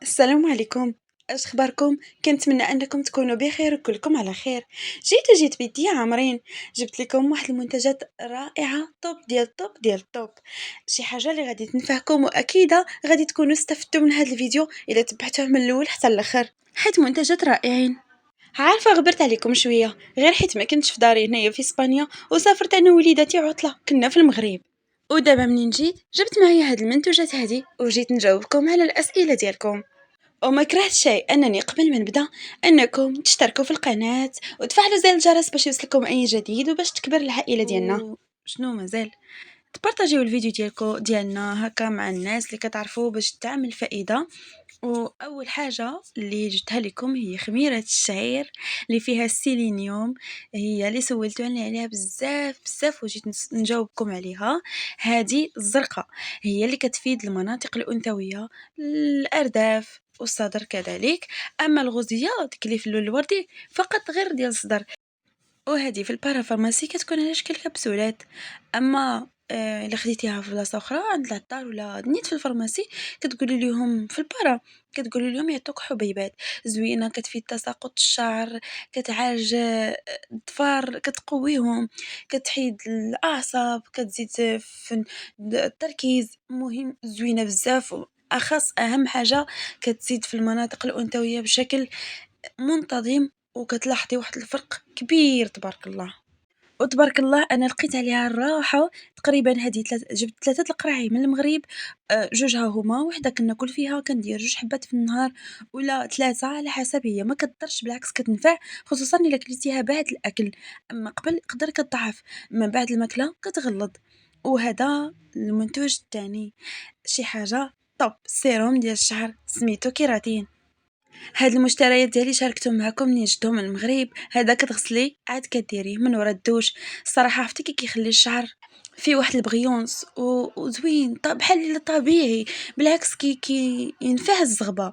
السلام عليكم. اش اخباركم؟ كنتمنى انكم تكونوا بخير وكلكم على خير. جيت بيدي عامرين. جبت لكم واحد المنتجات رائعه، توب ديال توب ديال توب. شي حاجه اللي غادي تنفعكم واكيده غادي تكونوا استفدتوا من هذا الفيديو اذا تبعتوه من الاول حتى الاخر، حيت منتجات رائعين. عارفه غبرت عليكم شويه غير حيت ما كنتش في داري هنايا في اسبانيا، وسافرت انا ووليداتي عطله كنا في المغرب. ودابا منين جبت معايا هاد المنتوجات هادي وجيت نجاوبكم على الاسئله ديالكم. وما كرهت شيء انني قبل ما نبدا انكم تشتركوا في القناه وتفعلوا زر الجرس باش يوصلكم اي جديد وباش تكبر العائله ديالنا. شنو مازال تبارطاجيو الفيديو ديالنا هكا مع الناس اللي كتعرفوا باش تعمل فائده. واول حاجه اللي جبتها لكم هي خميره الشعير اللي فيها السيلينيوم. هي اللي سولتوني عليها بزاف بزاف وجيت نجاوبكم عليها. هذه الزرقاء هي اللي كتفيد المناطق الانثويه، الارداف والصدر كذلك. اما الغوزيه ديك اللي في اللون الوردي فقط غير ديال الصدر، وهذه في البارافارماسي كتكون على شكل كبسولات. اما الا خديتيها في بلاصه اخرى عند العطار ولا نيت في الفارماسي كتقولي لهم في البارا، كتقولي لهم يعطوك حبيبات زوينه كتفيد تساقط الشعر، كتعالج الظفار، كتقويهم، كتحيد الاعصاب، كتزيد في التركيز. مهم زوينه بزاف، اخص اهم حاجه كتزيد في المناطق الانثويه بشكل منتظم، وكتلاحظي واحد الفرق كبير تبارك الله. وتبارك الله انا لقيت عليها الراحه. تقريبا هذه جبت ثلاثه القراعي من المغرب. جوجها هما وحده كناكل فيها، كندير جوج حبات في النهار ولا ثلاثه على حسب. هي ما كضرش بالعكس كتنفع، خصوصا الا كليتيها بعد الاكل. اما قبل قدر كتضعف، اما بعد الماكله كتغلظ. وهذا المنتوج الثاني شي حاجه طب سيروم ديال الشعر سميتو كيراتين. هاد المشتريات ديالي شاركتهم معكم منين جبتهم من المغرب. هذا كتغسلي عاد كديريه من ورا الدوش. الصراحه عرفتي كيخلي الشعر فيه واحد البغيونس وزوين بحال طبيعي. بالعكس كي ينفع الزغبه،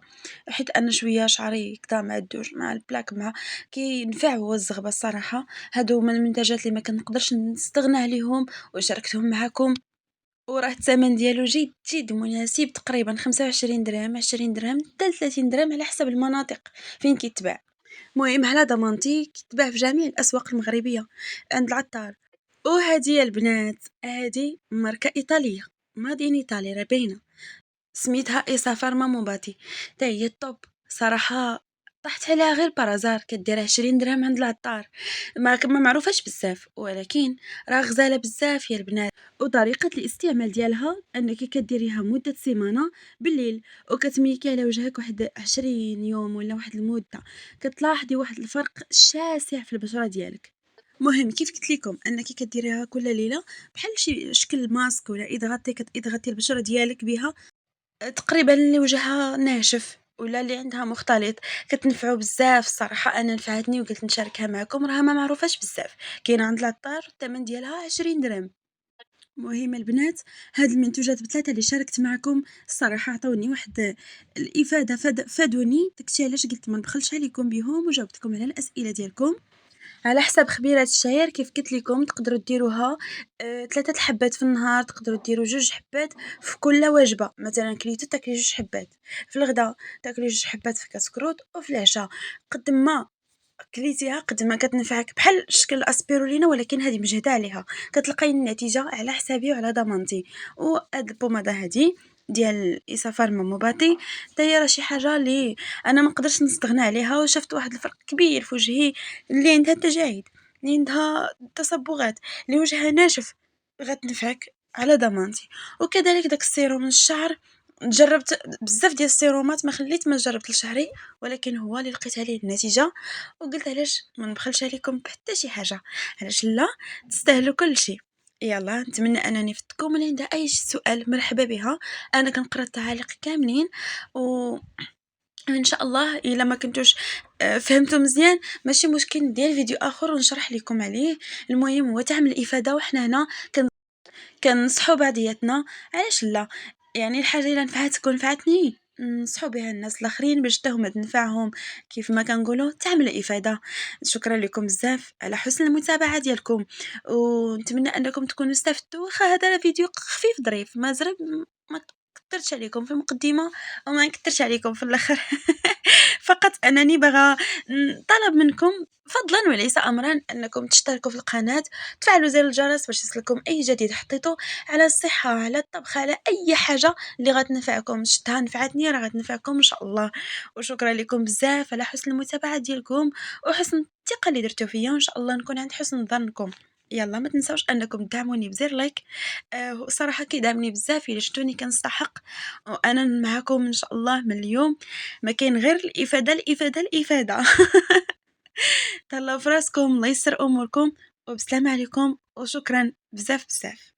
حيت انا شويه شعري كدا مع الدوش مع البلاك مع كينفع هو الزغبه. الصراحه هادو من المنتجات اللي ما كنقدرش نستغنى عليهم وشاركتهم معكم. وراه الثمن ديالو جد مناسب، تقريبا 25 درهم 20 درهم حتى 30 درهم على حسب المناطق فين كيتباع. المهم على ضمانتي كيتباع في جميع الاسواق المغربيه عند العطار. وهذه يا البنات هذه ماركه ايطاليه، مادين ايطالي راه باينه، سميتها إيسا فارما موباتي. تا هي الطوب صراحة. طحت عليها غير بارازار، كدير 20 درهم عند العطار. ما معروفاش بزاف ولكن راه غزاله بزاف يا البنات. وطريقه الاستعمال ديالها انك كديريها مده سيمانه بالليل، وكتميكي على وجهك واحد 20 يوم ولا واحد المده، كتلاحظي واحد الفرق شاسع في البشره ديالك. مهم كيف قلت لكم انك كديريها كل ليله بحال شي شكل ماسك، ولا اضغطي البشره ديالك بها. تقريبا اللي وجهها ناشف ولا اللي عندها مختلط كتنفعو بزاف. الصراحه انا نفعتني وقلت نشاركها معكم، راها ما معروفاش بزاف، كاينه عند العطار الثمن ديالها 20 درهم. مهم البنات هاد المنتوجات بثلاثه اللي شاركت معكم الصراحه عطوني واحد الافاده، فادوني. داكشي علاش قلت ما نبخلش عليكم بهم وجاوبتكم على الاسئله ديالكم. على حسب خبيرة الشعير كيف قلت لكم تقدروا ديروها 3 حبات في النهار، تقدروا ديروا 2 حبات في كل وجبة. مثلا كليتو تاكلي 2 حبات في الغداء، تاكلي 2 حبات في كسكروت، وفي العشاء قد ما كليتيها قد ما كتنفعك بحال شكل الاسبيرولينا، ولكن هذه مجهده عليها. كتلقاي النتيجه على حسابي وعلى ضمانتي. وهاد البوماده هذه ديال إسافار موباتي حتى هي راه شي حاجه اللي انا ما نقدرش نستغنى عليها، وشفت واحد الفرق كبير في وجهي اللي عندها تجاعيد، اللي عندها تصبغات، اللي وجهها ناشف، غتنفعك على ضمانتي. وكذلك داك السيروم الشعر، جربت بزاف ديال السيرومات ما جربت لشعري، ولكن هو اللي لقيت عليه النتيجه. وقلت علاش ما نبخلش عليكم بحتى شي حاجه، علاش لا، تستاهلوا كل شيء. يلا نتمنى انني فتكم. اللي عندها اي سؤال مرحبا بها، انا كنقرا التعاليق كاملين. و ان شاء الله الا ما كنتوش فهمتوا مزيان ماشي مشكل، ندير فيديو اخر ونشرح لكم عليه. المهم هو تعمل الافاده وحنا هنا كنصحوا بعضياتنا. علاش لا؟ يعني الحاجه الا نفعتك ونفعتني نصحوا بها الناس الاخرين باش حتى هما تنفعهم. كيف ما كنقولوا تعمل افاده. شكرا لكم بزاف على حسن المتابعه ديالكم، ونتمنى انكم تكونوا استفدتوا. واخا هذا فيديو خفيف ظريف ما زرب ما طرتش عليكم في المقدمة وما نكثرش عليكم في الآخر. فقط أنني باغا طلب منكم فضلًا وليس أمرًا أنكم تشتركوا في القناة، تفعلوا زر الجرس باش يوصلكم أي جديد حطيته على الصحة، على الطبخ، على أي حاجة اللي غتنفعكم، شفتها نفعتني راه غتنفعكم إن شاء الله. وشكرًا لكم بزاف على حسن المتابعة ديالكم وحسن الثقة اللي درتو فيا، وإن شاء الله نكون عند حسن ظنكم. يالّا ما تنساوش أنكم تدعموني بزر لايك، والصراحة كيدعمني بزاف إلا شفتوني كنستحق، وأنا معاكم إن شاء الله من اليوم، ما كاين غير الإفادة، الإفادة، الإفادة. تهلاو في راسكم، الله يسر أموركم، وبسلامة عليكم، وشكرًا بزاف بزاف.